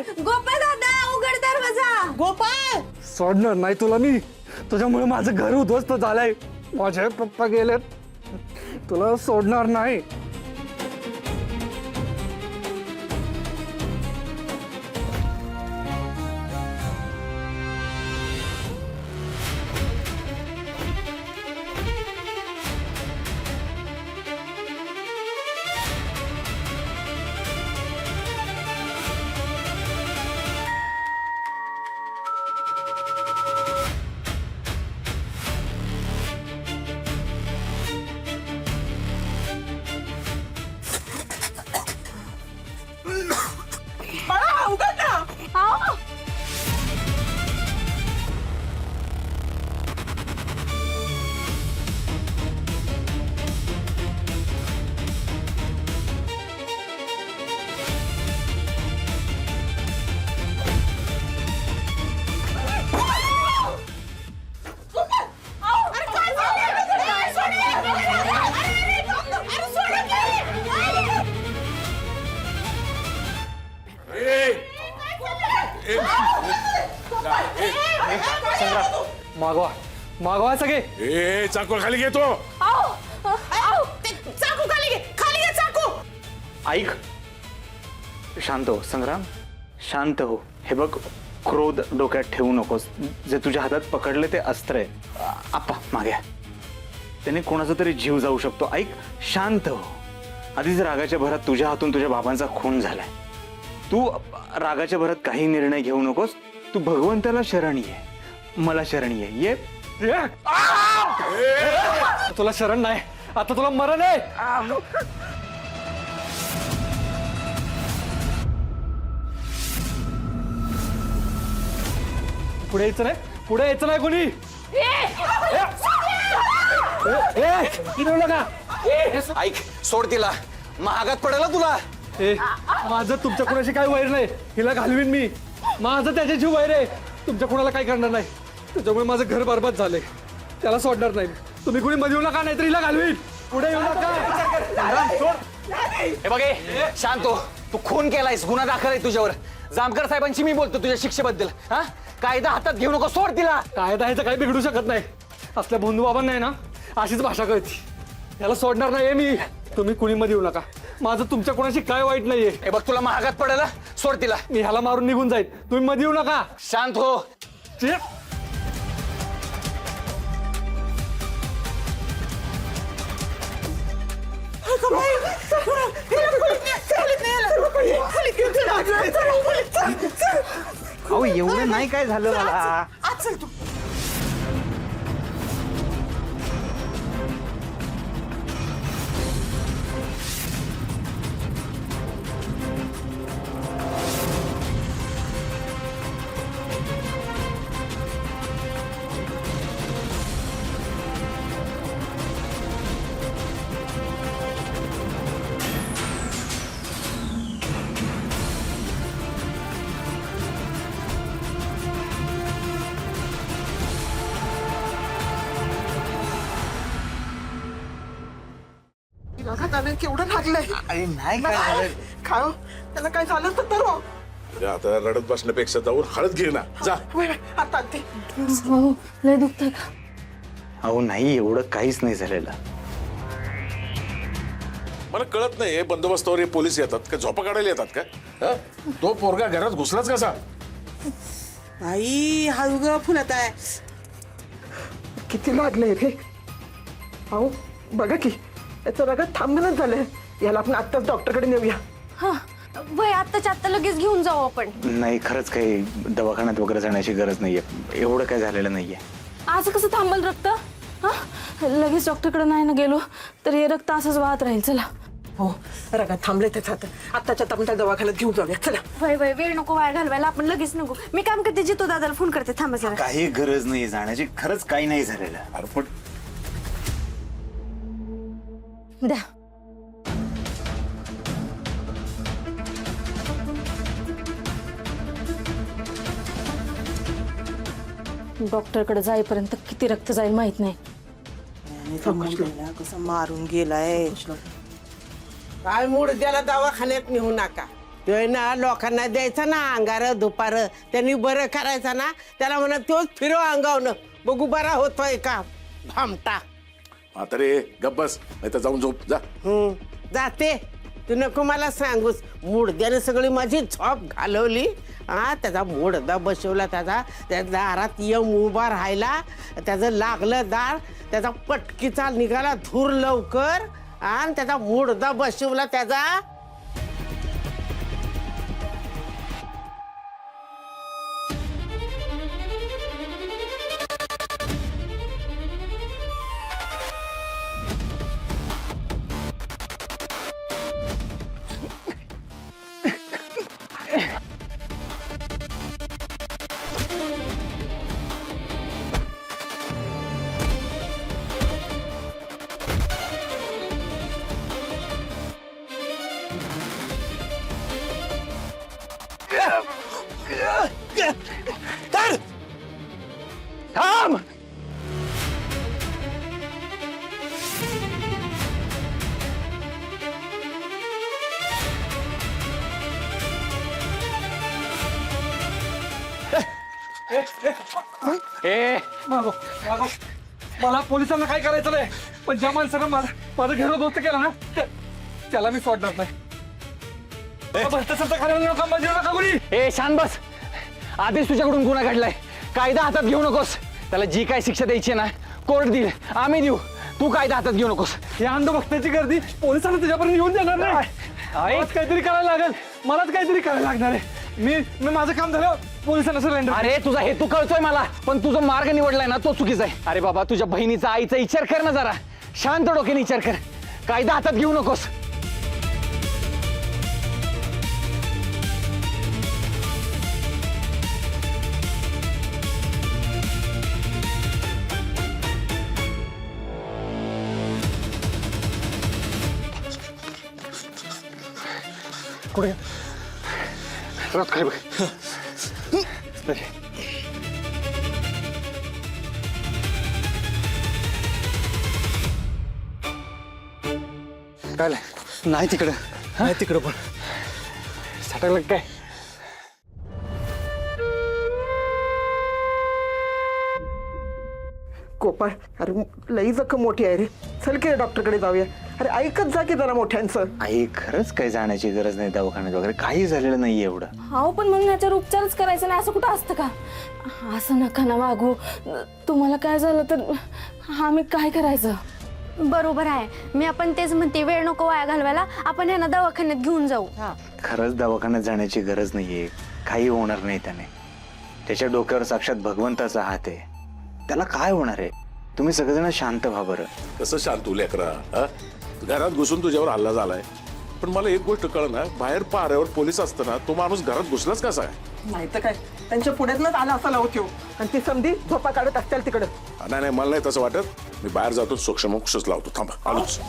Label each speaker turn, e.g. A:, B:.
A: गोपाळ दादा उघड दरवाजा.
B: गोपाळ
C: सोडणार नाही तुला मी. तुझ्यामुळे माझं घर उद्ध्वस्त झालंय. माझे पप्पा गेलेत. तुला सोडणार नाही.
B: बाळा उघड ना.
A: अहो,
C: मागवा मागवा सगळे.
D: ए चाकू खाली घेतो.
B: चाकू खाली घे, खाली घे चाकू.
E: ऐक, शांत हो संग्राम, शांत हो. हे बघ, क्रोध डोक्यात ठेवू नकोस. जे तुझ्या हातात पकडले ते अस्त्र आहे. आप्पा मागे, त्याने कोणाचा तरी जीव जाऊ शकतो. ऐक, शांत हो. आधीच रागाच्या भरात तुझ्या हातून तुझ्या बाबांचा खून झालाय. तू रागाच्या भरात काही निर्णय घेऊ नकोस. तू भगवंताला शरणी आहे, मला शरणी आहे. ये
C: तुला शरण नाही, आता तुला मरण आहे. पुढे यायचं नाही, पुढे यायचं नाही कोणी. नका.
F: ऐक, सोड तिला, महागात पडेल तुला.
C: माझं तुमच्या कोणाशी काय वैर नाही. हिला घालवीन मी. माझं त्याच्याशी वैर आहे. तुमच्या कोणाला काय करणार नाही. त्याच्यामुळे माझं घर बरबाद झालंय. त्याला सोडणार नाही. तुम्ही कोणी मध्ये येऊ नका, नाहीतर हिला घालवीन. पुढे येऊ नका.
F: हे बघे, शांत हो. तू खून केलायस, गुन्हा दाखल आहे तुझ्यावर. जामकर साहेबांशी मी बोलतो तुझ्या शिक्षेबद्दल. हा, कायदा हातात घेऊ नको, सोड तिला.
C: कायदा ह्याचं काही बिघडू शकत नाही. असल्या बंधू बाबांना आहे ना अशीच भाषा कळती. याला सोडणार नाही मी. तुम्ही कुणी मध्ये येऊ नका. माझं तुमच्या कोणाशी काय वाईट नाहीये.
F: हे बघ, तुला महागात पडेल, सोड तिला.
C: मी ह्याला मारून निघून जाईल. तुम्ही मध्ये येऊ नका.
F: शांत हो.
E: अहो, एवढं नाही काय झालं मला.
B: चल तू. केवढं लागलंय.
E: अरे नाही काय झालं.
B: खाओ, त्याला काय झालं तर
D: अरे आता रडत बसण्यापेक्षा जाऊन हळद घे ना. जा.
B: आता ते
A: हो, लय दुखतंय का?
E: अहो नाही, एवढं काहीच नाही झालेलं.
D: मला कळत नाही, बंदोबस्तावर हे पोलीस येतात का झोपा काढायला येतात का? हा? तो पोरगा घरात घुसलाच कसा?
B: आई हा उगा फुलत आहे. किती लागलंय रे. अहो बघा की, याचं रगत थांबणच झालंय. याला आपण आत्ताच डॉक्टरकडे नेऊया.
A: हा, वय आत्ताच्या आत्ता लगेच घेऊन जाऊ आपण.
E: नाही, खरंच काही दवाखान्यात वगैरे जाण्याची गरज नाहीये. एवढं काय झालेलं नाहीये.
A: आज कसं थांबल रक्त? हा, लगेच डॉक्टरकडे नाही ना गेलो तर हे रक्त असंच वाहत राहील. चला.
B: हो, रगत थांबले त्याच आता. आत्ताच्या आपण त्या दवाखान्यात घेऊन जाऊया. चला.
A: वय वय, वेळ नको वाया घालवायला. आपण लगेच नको. मी काम करते, जितो दादाला फोन करते. थांबा जरा.
E: काही गरज नाही जाण्याची. खरंच काही नाही झालेलं.
D: अरे पण
A: द्या. डॉक्टरकडे जाईपर्यंत किती रक्त जाईल माहित नाही.
B: कसं मारून गेलाय. काय मूड द्याला दवाखान्यात नेऊ नका.
G: तो ना लोकांना द्यायचा ना अंगार दुपार त्यांनी बरं करायचं ना त्याला म्हणा तोच फिरव अंगावनं बघू बरा होतोय का भामटा.
D: म्हातारे गप बस नाही तर जाऊन झोप जा.
G: जाते तू नको मला सांगूस मुडद्याने सगळी माझी झोप घालवली. हा त्याचा मुडदा बसवला त्या दारात यम उभा राहायला त्याचं लागलं दार त्याचा पटकीचा निघाला धूर लवकर आणि त्याचा मुडदा बसवला त्याचा.
F: थांब. ए
C: मागो मागो मला पोलिसांना काय करायचं नाही पण ज्या माणसानं माझं घर दोस्त केला ना त्याला मी सोडणार नाही. भ्रष्टाचार करायला नका माझी नका कोणी.
F: ए शांत बस. आधीच तुझ्याकडून गुन्हा घडलाय. कायदा हातात घेऊ नकोस. त्याला जी काय शिक्षा द्यायची ना कोर्ट देईल आम्ही देऊ. तू कायदा हातात घेऊ नकोस.
C: या अंधभक्ताची गर्दी पोलिसांना तुझ्यापर्यंत येऊन देणार नाही. मलाच काहीतरी करायला लागेल. मलाच काहीतरी करायला लागणार आहे. मी माझं काम झालं पोलिसांना सरेंडर.
F: अरे तुझा हेतू कळतोय मला पण तुझा मार्ग निवडलाय ना तो चुकीचा आहे. अरे बाबा तुझ्या बहिणीचा आईचा विचार कर ना जरा. शांत डोक्याने विचार कर. कायदा हातात घेऊ नकोस.
C: कुठे
F: रथ काय बघ.
C: काय
F: नाही तिकडं.
C: नाही तिकडं पण
F: सटकलं काय.
B: गोपाळ अरे लई जखम मोठी आहे रे. चल की डॉक्टरकडे जाऊया. अरे ऐकत जा की जरा मोठ्यांचं.
E: आई खरंच काही जाण्याची गरज नाही दवाखान्यात वगैरे काही झालेलं नाही एवढं.
A: हो पण मग याच्यावर उपचारच करायचा नाही असं कुठं असतं का. असं नका ना वागू. तुम्हाला काय झालं तर आम्ही काय करायचं.
H: बरोबर आहे मी आपण तेच म्हणते वेळ नको वाया घालवायला आपण यांना दवाखान्यात घेऊन जाऊ.
E: खरंच दवाखान्यात जाण्याची गरज नाहीये. काही होणार नाही त्याने. त्याच्या डोक्यावर साक्षात भगवंताचा हात आहे. त्याला काय होणार आहे. तुम्ही सगळेजण शांत व्हा बरं.
D: कसं शांत तू लेकरा हा? घरात घुसून तुझ्यावर हल्ला झालाय पण मला एक गोष्ट कळ ना बाहेर पाऱ्यावर पोलीस असताना तो माणूस घरात घुसलाच कसा आहे.
B: नाही तर काय त्यांच्या पुढ्यातनच आला असा लावतो आणि ती समधी झोपा काढत असतील तिकडं.
D: नाही नाही मला नाही तसं वाटत. मी बाहेर जातो सूक्ष्मोक्षच लावतो. थांबा आलोच.